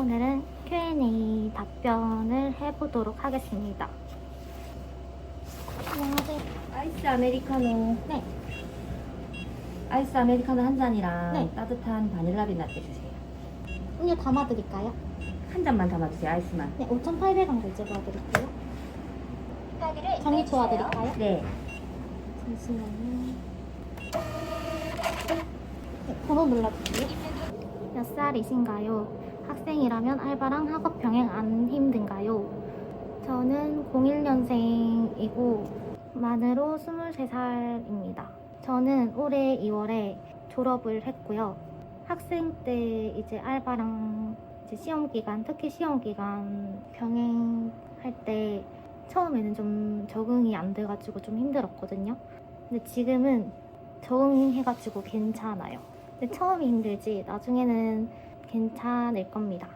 오늘은 Q&A 답변을 해보도록 하겠습니다. 안녕하세요. 아이스 아메리카노. 네. 아이스 아메리카노 한 잔이랑 네. 따뜻한 바닐라 빈라떼 주세요. 음료 담아드릴까요? 한 잔만 담아주세요. 아이스만. 네, 5,800원 결제 도와드릴게요. 정리 도와드릴까요? 네. 잠시만요. 네, 번호 눌러주세요. 몇 살이신가요? 학생이라면 알바랑 학업 병행 안 힘든가요? 저는 01년생이고 만으로 23살입니다. 저는 올해 2월에 졸업을 했고요. 학생 때 이제 알바랑 이제 시험 기간, 특히 시험 기간 병행할 때 처음에는 좀 적응이 안 돼가지고 좀 힘들었거든요. 근데 지금은 적응해가지고 괜찮아요. 근데 처음이 힘들지 나중에는 괜찮을 겁니다.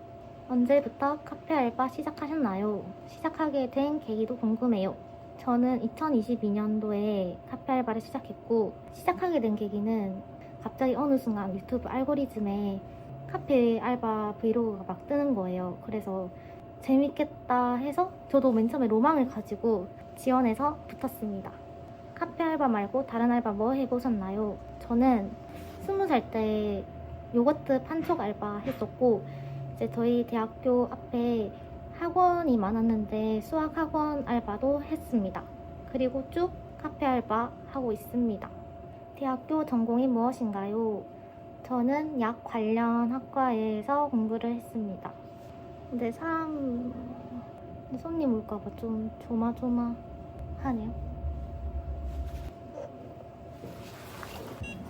언제부터 카페 알바 시작하셨나요? 시작하게 된 계기도 궁금해요. 저는 2022년도에 카페 알바를 시작했고 시작하게 된 계기는 갑자기 어느 순간 유튜브 알고리즘에 카페 알바 브이로그가 막 뜨는 거예요. 그래서 재밌겠다 해서 저도 맨 처음에 로망을 가지고 지원해서 붙었습니다. 카페 알바 말고 다른 알바 뭐 해보셨나요? 저는 20살 때 요거트 판촉 알바 했었고 이제 저희 대학교 앞에 학원이 많았는데 수학 학원 알바도 했습니다. 그리고 쭉 카페 알바 하고 있습니다. 대학교 전공이 무엇인가요? 저는 약 관련 학과에서 공부를 했습니다. 근데 손님 올까봐 좀 조마조마하네요.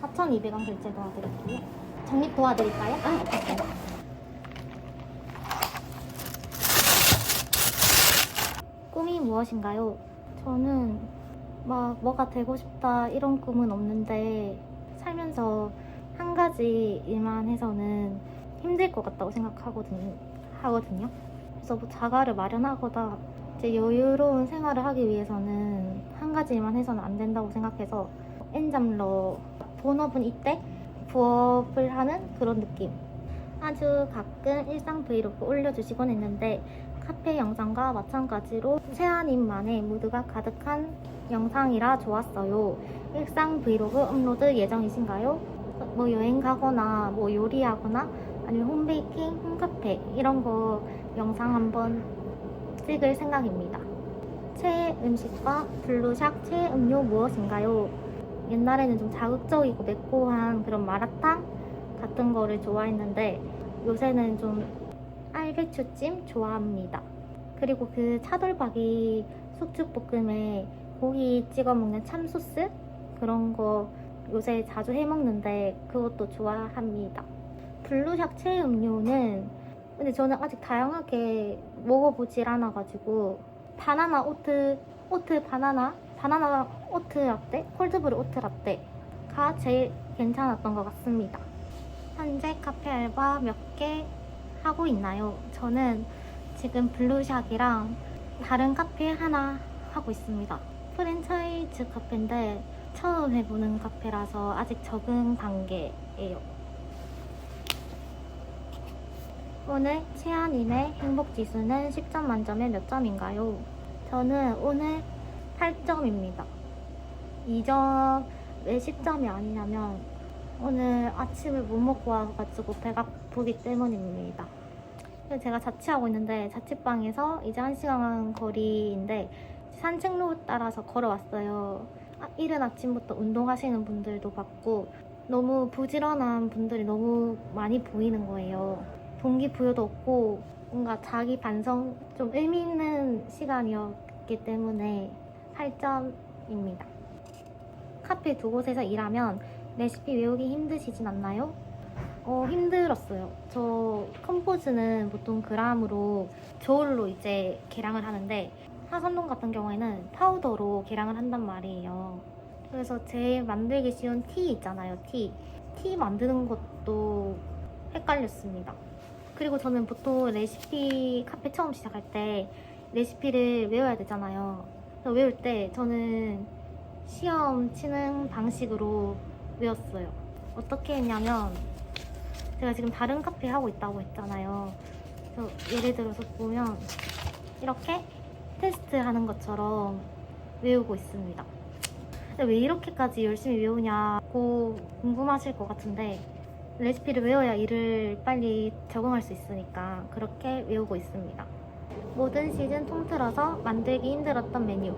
4,200원 결제 도와드릴게요. 적립 도와드릴까요? 네. 꿈이 무엇인가요? 저는 막 뭐가 되고 싶다 이런 꿈은 없는데 살면서 한 가지 일만 해서는 힘들 것 같다고 생각하거든요. 그래서 뭐 자가를 마련하거나 이제 여유로운 생활을 하기 위해서는 한 가지 일만 해서는 안 된다고 생각해서 엔잡러 본업은 이때 부업을 하는 그런 느낌. 아주 가끔 일상 브이로그 올려주시곤 했는데 카페 영상과 마찬가지로 세아님만의 무드가 가득한 영상이라 좋았어요. 일상 브이로그 업로드 예정이신가요? 뭐 여행 가거나 뭐 요리하거나 아니면 홈베이킹, 홈카페 이런 거 영상 한번 찍을 생각입니다. 최애 음식과 블루샥 최애 음료 무엇인가요? 옛날에는 좀 자극적이고 매콤한 그런 마라탕 같은 거를 좋아했는데 요새는 좀 알배추찜 좋아합니다. 그리고 그 차돌박이 숙주볶음에 고기 찍어 먹는 참소스 그런 거 요새 자주 해 먹는데 그것도 좋아합니다. 블루샥 최애 음료는 근데 저는 아직 다양하게 먹어보질 않아가지고 바나나 오트 바나나 오트 라떼, 콜드브루 오트 라떼가 제일 괜찮았던 것 같습니다. 현재 카페 알바 몇 개 하고 있나요? 저는 지금 블루샥이랑 다른 카페 하나 하고 있습니다. 프랜차이즈 카페인데 처음 해보는 카페라서 아직 적응 단계예요. 오늘 채아님의 행복지수는 10점 만점에 몇 점인가요? 저는 오늘 8점입니다. 2점 왜 10점이 아니냐면 오늘 아침을 못 먹고 와가지고 배가 고프기 때문입니다. 제가 자취하고 있는데 자취방에서 이제 1시간 거리인데 산책로 따라서 걸어왔어요. 이른 아침부터 운동하시는 분들도 봤고 너무 부지런한 분들이 너무 많이 보이는 거예요. 동기부여도 없고 뭔가 자기 반성 좀 의미 있는 시간이었기 때문에 8점입니다. 카페 두 곳에서 일하면 레시피 외우기 힘드시진 않나요? 힘들었어요. 저 컴포즈는 보통 그람으로 저울로 이제 계량을 하는데 하선동 같은 경우에는 파우더로 계량을 한단 말이에요. 그래서 제일 만들기 쉬운 티 있잖아요. 티 만드는 것도 헷갈렸습니다. 그리고 저는 보통 레시피 카페 처음 시작할 때 레시피를 외워야 되잖아요. 외울 때 저는 시험 치는 방식으로 외웠어요. 어떻게 했냐면 제가 지금 다른 카페 하고 있다고 했잖아요. 그래서 예를 들어서 보면 이렇게 테스트 하는 것처럼 외우고 있습니다. 근데 왜 이렇게까지 열심히 외우냐고 궁금하실 것 같은데 레시피를 외워야 일을 빨리 적응할 수 있으니까 그렇게 외우고 있습니다. 모든 시즌 통틀어서 만들기 힘들었던 메뉴,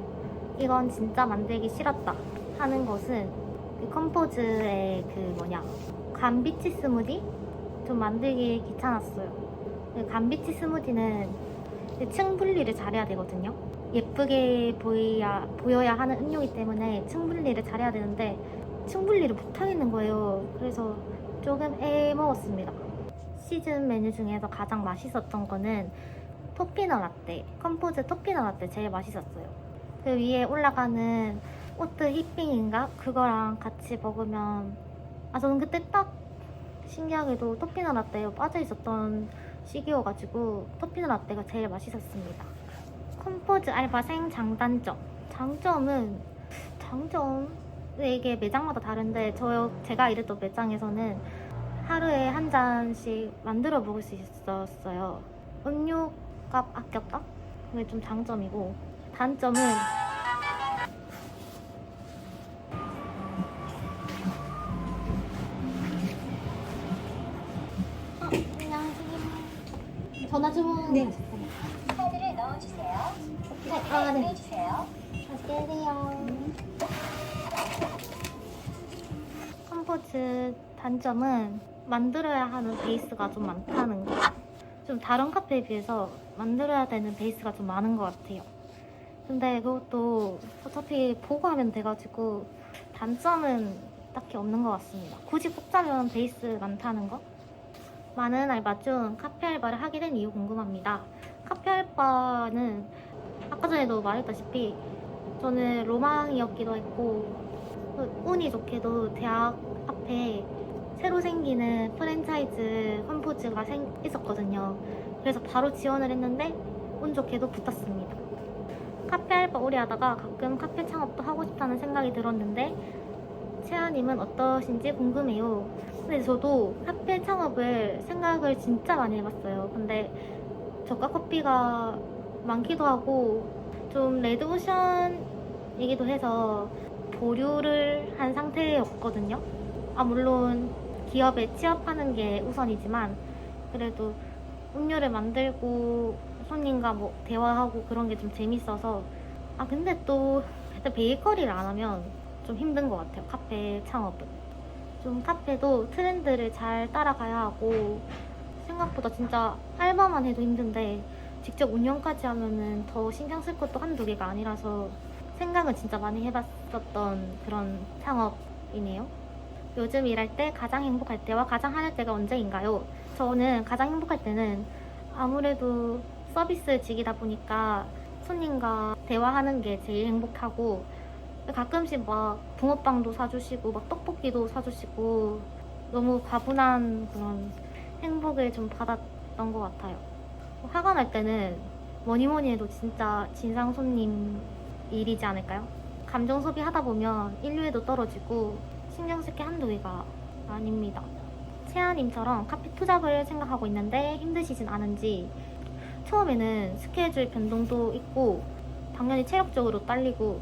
이건 진짜 만들기 싫었다 하는 것은 그 컴포즈의 감비치 스무디? 좀 만들기 귀찮았어요. 그 감비치 스무디는 층 분리를 잘해야 되거든요. 예쁘게 보여야 하는 음료이기 때문에 층 분리를 잘해야 되는데 층 분리를 못하겠는 거예요. 그래서 조금 애먹었습니다. 시즌 메뉴 중에서 가장 맛있었던 거는 토피넛 라떼, 컴포즈 토피넛 라떼 제일 맛있었어요. 그 위에 올라가는 오트 휘핑인가? 그거랑 같이 먹으면 저는 그때 딱 신기하게도 토피넛 라떼에 빠져있었던 시기여가지고 토피넛 라떼가 제일 맛있었습니다. 컴포즈 알바생 장단점. 장점 이게 매장마다 다른데 제가 일했던 매장에서는 하루에 한 잔씩 만들어 먹을 수 있었어요. 음료값 아꼈다? 그게 좀 장점이고, 단점은 안녕하세요. 전화 주문. 네. 카드를 넣어주세요. 네. 해주세요. 맛있게 드세요. 컴포즈 단점은 만들어야 하는 베이스가 좀 많다는 거. 좀 다른 카페에 비해서 만들어야 되는 베이스가 좀 많은 것 같아요. 근데 그것도 어차피 보고 하면 돼가지고 단점은 딱히 없는 것 같습니다. 굳이 꼽자면 베이스 많다는 거? 많은 알바 중 카페 알바를 하게 된 이유 궁금합니다. 카페 알바는 아까 전에도 말했다시피 저는 로망이었기도 했고 운이 좋게도 대학 앞에 새로 생기는 프랜차이즈 컴포즈가 있었거든요. 그래서 바로 지원을 했는데 운 좋게도 붙었습니다. 카페 알바 오래 하다가 가끔 카페 창업도 하고 싶다는 생각이 들었는데 채아님은 어떠신지 궁금해요. 근데 저도 카페 창업을 생각을 진짜 많이 해봤어요. 근데 저가 커피가 많기도 하고 좀 레드오션이기도 해서 보류를 한 상태였거든요. 물론 기업에 취업하는 게 우선이지만 그래도 음료를 만들고 손님과 대화하고 그런 게 좀 재밌어서 근데 또 베이커리를 안 하면 좀 힘든 것 같아요. 카페 창업은 좀 카페도 트렌드를 잘 따라가야 하고 생각보다 진짜 알바만 해도 힘든데 직접 운영까지 하면은 더 신경 쓸 것도 한두 개가 아니라서 생각은 진짜 많이 해봤었던 그런 창업이네요. 요즘 일할 때 가장 행복할 때와 가장 화낼 때가 언제인가요? 저는 가장 행복할 때는 아무래도 서비스직이다 보니까 손님과 대화하는 게 제일 행복하고 가끔씩 붕어빵도 사주시고 떡볶이도 사주시고 너무 과분한 그런 행복을 좀 받았던 것 같아요. 화가 날 때는 뭐니 해도 진짜 진상 손님 일이지 않을까요? 감정 소비하다 보면 인류애도 떨어지고 신경 쓸 게 한두 개가 아닙니다. 채아님처럼 카페 투잡을 생각하고 있는데 힘드시진 않은지. 처음에는 스케줄 변동도 있고 당연히 체력적으로 딸리고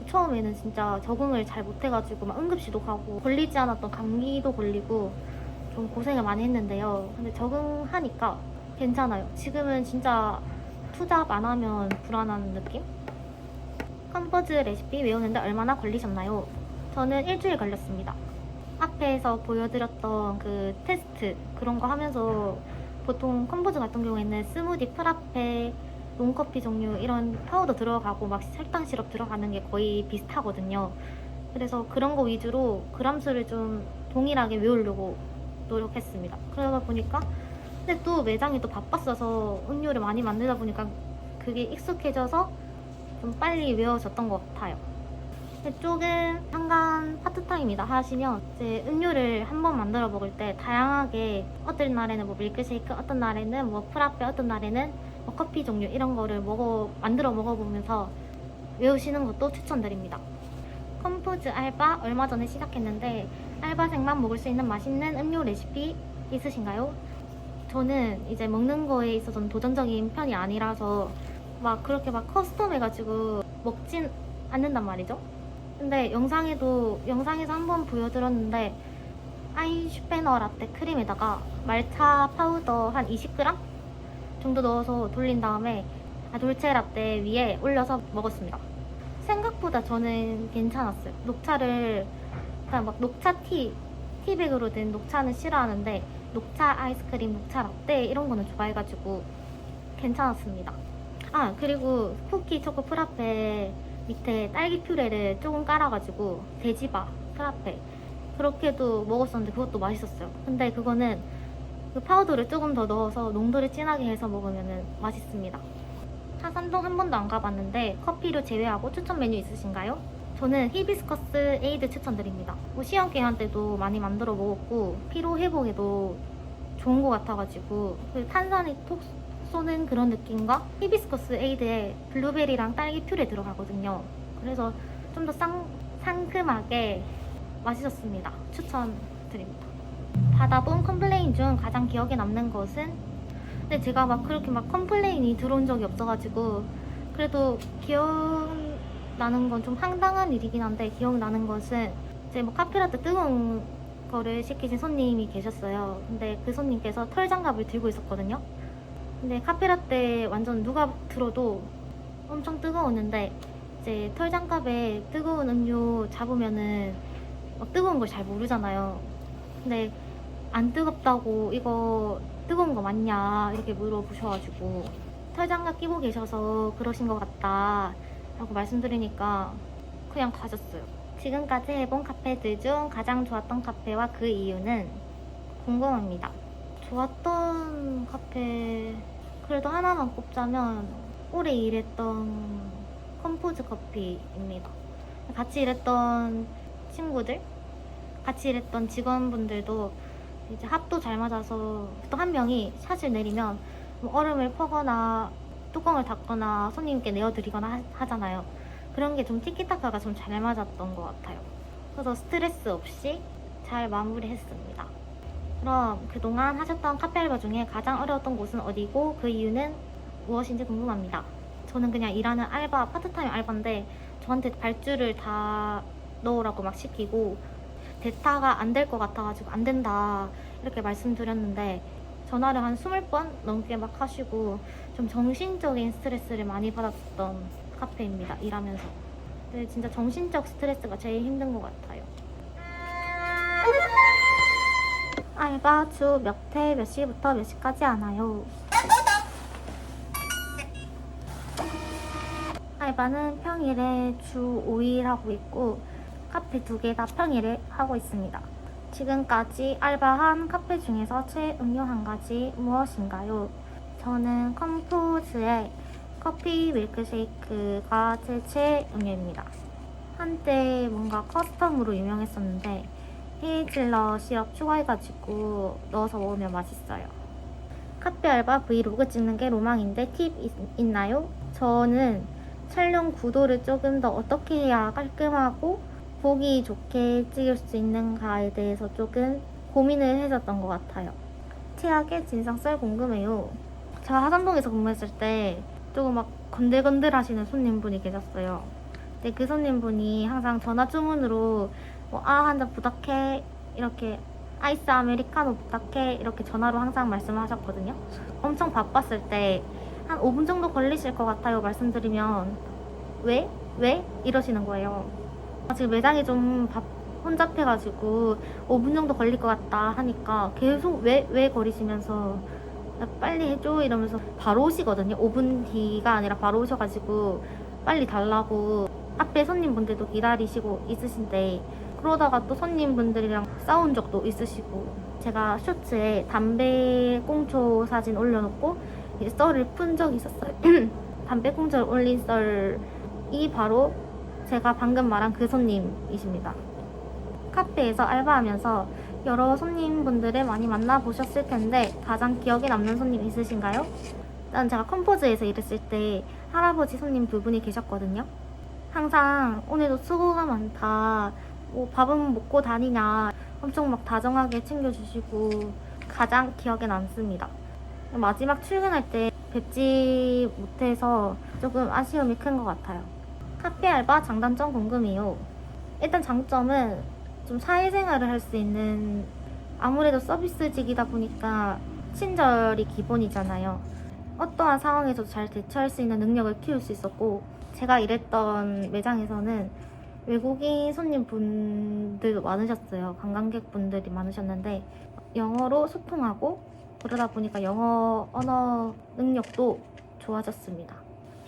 처음에는 진짜 적응을 잘 못해가지고 응급실도 가고 걸리지 않았던 감기도 걸리고 좀 고생을 많이 했는데요. 근데 적응하니까 괜찮아요. 지금은 진짜 투잡 안 하면 불안한 느낌? 컴포즈 레시피 외우는데 얼마나 걸리셨나요? 저는 일주일 걸렸습니다. 앞에서 보여드렸던 그 테스트 그런 거 하면서 보통 컴포즈 같은 경우에는 스무디, 프라페, 롱커피 종류 이런 파우더 들어가고 설탕 시럽 들어가는 게 거의 비슷하거든요. 그래서 그런 거 위주로 그람수를 좀 동일하게 외우려고 노력했습니다. 그러다 보니까 근데 또 매장이 또 바빴어서 음료를 많이 만들다 보니까 그게 익숙해져서 좀 빨리 외워졌던 것 같아요. 근데 조금 잠깐 파트타임이다 하시면 이제 음료를 한 번 만들어 먹을 때 다양하게 어떤 날에는 밀크쉐이크, 어떤 날에는 프라페, 어떤 날에는 커피 종류 이런 거를 만들어 먹어보면서 외우시는 것도 추천드립니다. 컴포즈 알바 얼마 전에 시작했는데 알바생만 먹을 수 있는 맛있는 음료 레시피 있으신가요? 저는 이제 먹는 거에 있어서는 도전적인 편이 아니라서 막 그렇게 막 커스텀해가지고 먹진 않는단 말이죠. 근데 영상에서 한번 보여드렸는데 아인슈페너 라떼 크림에다가 말차 파우더 한 20g 정도 넣어서 돌린 다음에 돌체 라떼 위에 올려서 먹었습니다. 생각보다 저는 괜찮았어요. 녹차를 그냥 막 녹차 티백으로 된 녹차는 싫어하는데 녹차 아이스크림, 녹차 라떼 이런 거는 좋아해가지고 괜찮았습니다. 아, 그리고 쿠키 초코 프라페 밑에 딸기 퓨레를 조금 깔아가지고 돼지바 프라페 그렇게도 먹었었는데 그것도 맛있었어요. 근데 그거는 그 파우더를 조금 더 넣어서 농도를 진하게 해서 먹으면 맛있습니다. 하산동 한 번도 안 가봤는데 커피를 제외하고 추천 메뉴 있으신가요? 저는 히비스커스 에이드 추천드립니다. 뭐 시험 기간 때도 많이 만들어 먹었고 피로 회복에도 좋은 것 같아가지고 그 탄산이 톡 쏘는 그런 느낌과 히비스커스 에이드에 블루베리랑 딸기 퓨레 들어가거든요. 그래서 좀 더 상큼하게 맛있었습니다. 추천드립니다. 받아본 컴플레인 중 가장 기억에 남는 것은? 근데 제가 막 그렇게 막 컴플레인이 들어온 적이 없어가지고 그래도 기억나는 건 좀 황당한 일이긴 한데 기억나는 것은 이제 뭐 카페라떼 뜨거운 거를 시키신 손님이 계셨어요. 근데 그 손님께서 털 장갑을 들고 있었거든요. 근데 카페라떼 완전 누가 들어도 엄청 뜨거웠는데 이제 털 장갑에 뜨거운 음료 잡으면은 뜨거운 걸 잘 모르잖아요. 근데 안 뜨겁다고 이거 뜨거운 거 맞냐 이렇게 물어보셔가지고 털장갑 끼고 계셔서 그러신 것 같다 라고 말씀드리니까 그냥 가셨어요. 지금까지 해본 카페들 중 가장 좋았던 카페와 그 이유는 궁금합니다. 좋았던 카페 그래도 하나만 꼽자면 오래 일했던 컴포즈 커피입니다. 같이 일했던 친구들, 같이 일했던 직원분들도 이제 합도 잘 맞아서 또 한 명이 샷을 내리면 뭐 얼음을 퍼거나 뚜껑을 닫거나 손님께 내어드리거나 하잖아요. 그런 게 좀 티키타카가 좀 잘 맞았던 것 같아요. 그래서 스트레스 없이 잘 마무리했습니다. 그럼 그동안 하셨던 카페 알바 중에 가장 어려웠던 곳은 어디고 그 이유는 무엇인지 궁금합니다. 저는 그냥 일하는 알바, 파트타임 알바인데 저한테 발주를 다 넣으라고 막 시키고 대타가 안 될 것 같아가지고 안 된다 이렇게 말씀드렸는데 전화를 한 20번 넘게 막 하시고 좀 정신적인 스트레스를 많이 받았던 카페입니다. 일하면서. 근데 진짜 정신적 스트레스가 제일 힘든 것 같아요. 알바 주 몇 회 몇 시부터 몇 시까지 하나요? 알바는 평일에 주 5일 하고 있고 카페 2개 다 평일에 하고 있습니다. 지금까지 알바한 카페 중에서 최애 음료 한 가지 무엇인가요? 저는 컴포즈의 커피 밀크쉐이크가 제 최애 음료입니다. 한때 뭔가 커스텀으로 유명했었는데 헤이즐넛 시럽 추가해가지고 넣어서 먹으면 맛있어요. 카페 알바 브이로그 찍는 게 로망인데 팁 있나요? 저는 촬영 구도를 조금 더 어떻게 해야 깔끔하고 보기 좋게 찍을 수 있는가에 대해서 조금 고민을 했었던 것 같아요. 최악의 진상썰 궁금해요. 제가 하산동에서 근무했을 때 조금 막 건들건들 하시는 손님분이 계셨어요. 근데 그 손님분이 항상 전화 주문으로 한 잔 부탁해 이렇게 아이스 아메리카노 부탁해 이렇게 전화로 항상 말씀을 하셨거든요. 엄청 바빴을 때 한 5분 정도 걸리실 것 같아요 말씀드리면 왜? 이러시는 거예요. 지금 매장이 좀 혼잡해가지고 5분 정도 걸릴 것 같다 하니까 계속 왜 거리시면서 야, 빨리 해줘 이러면서 바로 오시거든요. 5분 뒤가 아니라 바로 오셔가지고 빨리 달라고 앞에 손님분들도 기다리시고 있으신데 그러다가 또 손님분들이랑 싸운 적도 있으시고 제가 쇼츠에 담배 꽁초 사진 올려놓고 썰을 푼 적이 있었어요. 담배 꽁초를 올린 썰이 바로 제가 방금 말한 그 손님이십니다. 카페에서 알바하면서 여러 손님분들을 많이 만나보셨을 텐데 가장 기억에 남는 손님 있으신가요? 일단 제가 컴포즈에서 일했을 때 할아버지 손님 두 분이 계셨거든요. 항상 오늘도 수고가 많다, 밥은 먹고 다니냐 엄청 막 다정하게 챙겨주시고 가장 기억에 남습니다. 마지막 출근할 때 뵙지 못해서 조금 아쉬움이 큰 것 같아요. 카페 알바 장단점 궁금해요. 일단 장점은 좀 사회생활을 할 수 있는, 아무래도 서비스직이다 보니까 친절이 기본이잖아요. 어떠한 상황에서도 잘 대처할 수 있는 능력을 키울 수 있었고, 제가 일했던 매장에서는 외국인 손님분들도 많으셨어요. 관광객분들이 많으셨는데 영어로 소통하고, 그러다 보니까 영어 언어 능력도 좋아졌습니다.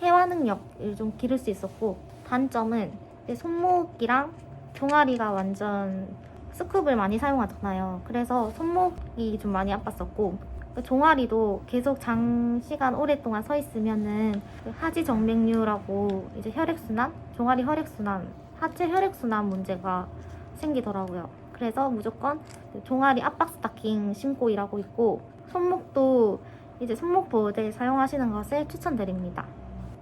회화 능력을 좀 기를 수 있었고, 단점은 손목이랑 종아리가 완전 스쿱을 많이 사용하잖아요. 그래서 손목이 좀 많이 아팠었고, 그 종아리도 계속 장시간 오랫동안 서 있으면은 그 하지정맥류라고 이제 혈액순환, 종아리 혈액순환, 하체 혈액순환 문제가 생기더라고요. 그래서 무조건 그 종아리 압박 스타킹 신고 일하고 있고, 손목도 이제 손목 보호대 사용하시는 것을 추천드립니다.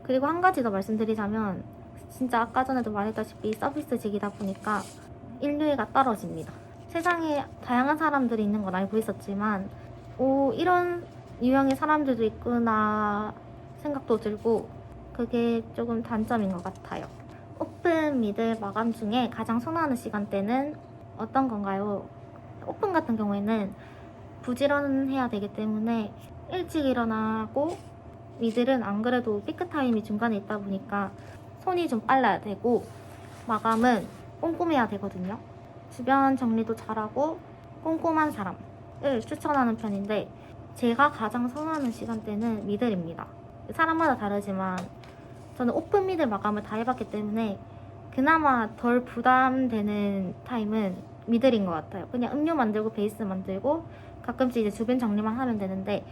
그리고 한 가지 더 말씀드리자면, 진짜 아까 전에도 말했다시피 서비스직이다 보니까 인류애가 떨어집니다. 세상에 다양한 사람들이 있는 건 알고 있었지만, 오, 이런 유형의 사람들도 있구나 생각도 들고, 그게 조금 단점인 것 같아요. 오픈 미들 마감 중에 가장 선호하는 시간대는 어떤 건가요? 오픈 같은 경우에는 부지런해야 되기 때문에 일찍 일어나고, 미들은 안 그래도 피크 타임이 중간에 있다 보니까 손이 좀 빨라야 되고, 마감은 꼼꼼해야 되거든요. 주변 정리도 잘하고 꼼꼼한 사람을 추천하는 편인데, 제가 가장 선호하는 시간대는 미들입니다. 사람마다 다르지만 저는 오픈 미들 마감을 다 해봤기 때문에 그나마 덜 부담되는 타임은 미들인 것 같아요. 그냥 음료 만들고 베이스 만들고 가끔씩 이제 주변 정리만 하면 되는데,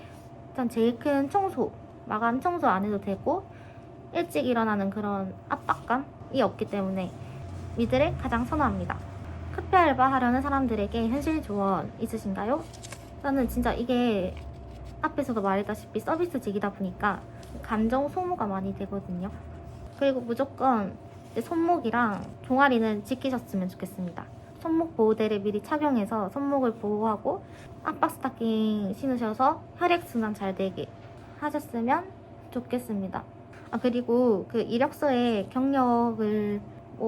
일단 제일 큰 청소, 마감 청소 안 해도 되고 일찍 일어나는 그런 압박감이 없기 때문에 미들을 가장 선호합니다. 카페 알바 하려는 사람들에게 현실 조언 있으신가요? 저는 진짜 이게 앞에서도 말했다시피 서비스직이다 보니까 감정 소모가 많이 되거든요. 그리고 무조건 손목이랑 종아리는 지키셨으면 좋겠습니다. 손목 보호대를 미리 착용해서 손목을 보호하고 압박 스타킹 신으셔서 혈액순환 잘 되게 하셨으면 좋겠습니다. 그리고 그 이력서에 경력을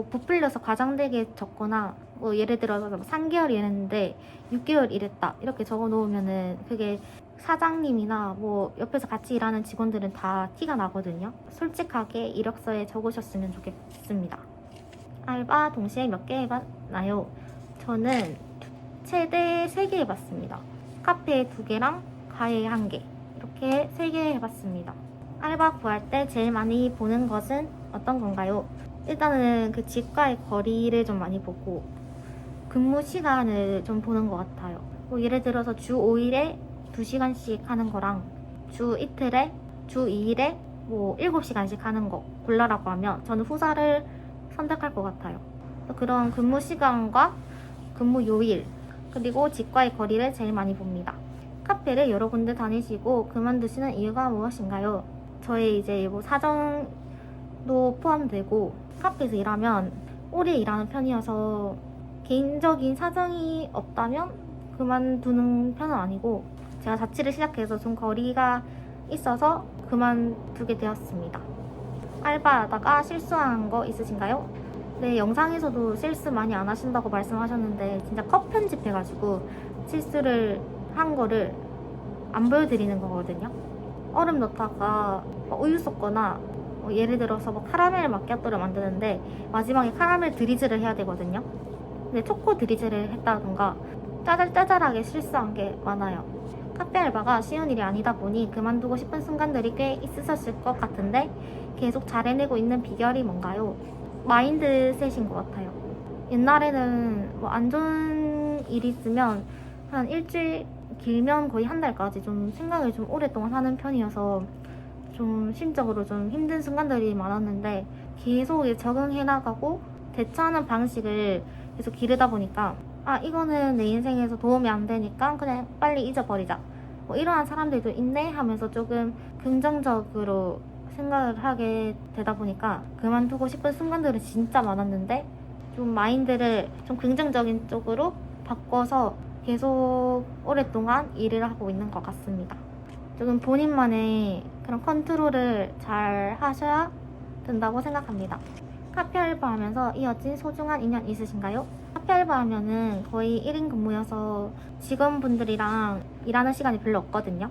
부풀려서 과장되게 적거나, 예를 들어서 3개월 일했는데 6개월 일했다 이렇게 적어 놓으면은 그게 사장님이나 옆에서 같이 일하는 직원들은 다 티가 나거든요. 솔직하게 이력서에 적으셨으면 좋겠습니다. 알바 동시에 몇 개 해봤나요? 저는 최대 3개 해봤습니다. 카페 2개랑 가게 1개, 이렇게 3개 해봤습니다. 알바 구할 때 제일 많이 보는 것은 어떤 건가요? 일단은 그 집과의 거리를 좀 많이 보고, 근무 시간을 좀 보는 것 같아요. 예를 들어서 주 5일에 2시간씩 하는 거랑 주 이틀에, 주 2일에 7시간씩 하는 거 골라라고 하면 저는 후자를 선택할 것 같아요. 그런 근무 시간과 근무 요일, 그리고 집과의 거리를 제일 많이 봅니다. 카페를 여러 군데 다니시고 그만두시는 이유가 무엇인가요? 저의 이제 사정도 포함되고, 카페에서 일하면 오래 일하는 편이어서 개인적인 사정이 없다면 그만두는 편은 아니고, 제가 자취를 시작해서 좀 거리가 있어서 그만두게 되었습니다. 알바하다가 실수한 거 있으신가요? 네, 영상에서도 실수 많이 안 하신다고 말씀하셨는데, 진짜 컷 편집해가지고 실수를 한 거를 안 보여드리는 거거든요. 얼음 넣다가 우유 쏟거나, 예를 들어서 카라멜 마키아토를 만드는데 마지막에 카라멜 드리즐을 해야 되거든요. 근데 초코 드리즐을 했다던가 짜잘짜잘하게 실수한 게 많아요. 카페 알바가 쉬운 일이 아니다 보니 그만두고 싶은 순간들이 꽤 있으셨을 것 같은데, 계속 잘 해내고 있는 비결이 뭔가요? 마인드셋인 것 같아요. 옛날에는 안 좋은 일이 있으면 한 일주일, 길면 거의 한 달까지 좀 생각을 좀 오랫동안 하는 편이어서 좀 심적으로 좀 힘든 순간들이 많았는데, 계속 적응해 나가고 대처하는 방식을 계속 기르다 보니까, 이거는 내 인생에서 도움이 안 되니까 그냥 빨리 잊어버리자, 이러한 사람들도 있네 하면서 조금 긍정적으로 생각을 하게 되다 보니까 그만두고 싶은 순간들은 진짜 많았는데, 좀 마인드를 좀 긍정적인 쪽으로 바꿔서 계속 오랫동안 일을 하고 있는 것 같습니다. 조금 본인만의 그런 컨트롤을 잘 하셔야 된다고 생각합니다. 카페 알바하면서 이어진 소중한 인연 있으신가요? 카페 알바하면은 거의 1인 근무여서 직원분들이랑 일하는 시간이 별로 없거든요.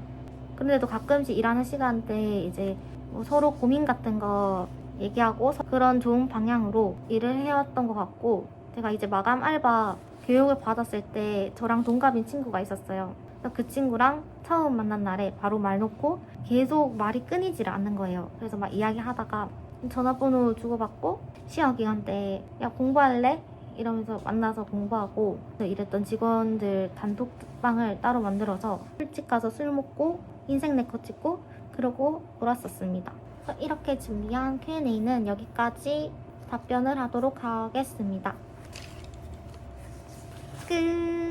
그런데도 가끔씩 일하는 시간대에 이제 뭐 서로 고민 같은 거 얘기하고 그런 좋은 방향으로 일을 해왔던 것 같고, 제가 이제 마감 알바 교육을 받았을 때 저랑 동갑인 친구가 있었어요. 그래서 그 친구랑 처음 만난 날에 바로 말 놓고 계속 말이 끊이지를 않는 거예요. 그래서 막 이야기하다가 전화번호 주고받고 시험 기간 때 야 공부할래? 이러면서 만나서 공부하고, 이랬던 직원들 단톡방을 따로 만들어서 술집 가서 술 먹고 인생 네컷 찍고 그러고 놀았었습니다. 그래서 이렇게 준비한 Q&A는 여기까지 답변을 하도록 하겠습니다. 끝.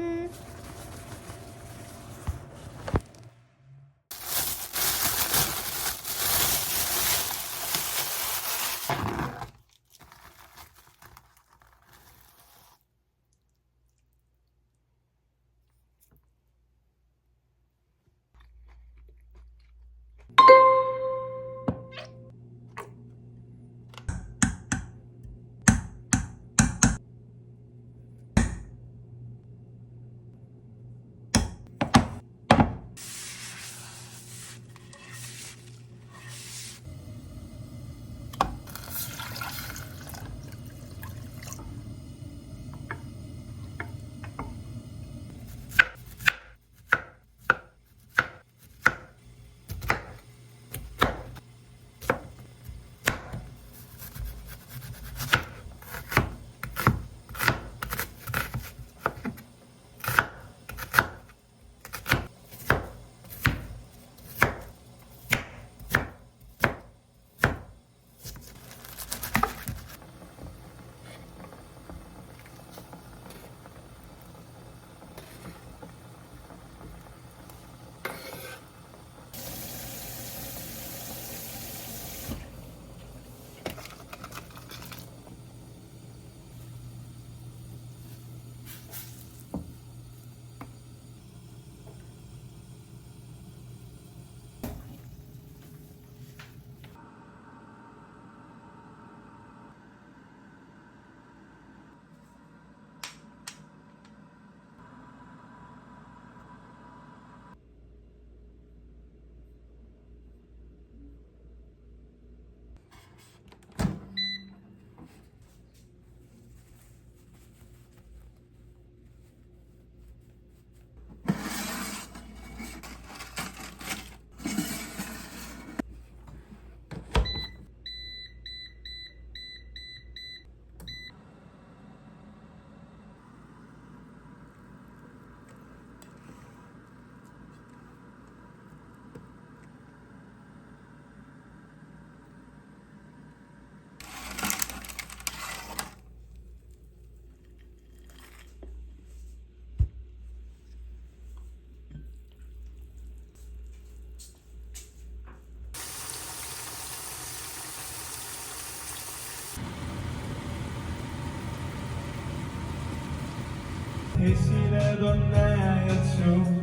대신에 넌 나였죠.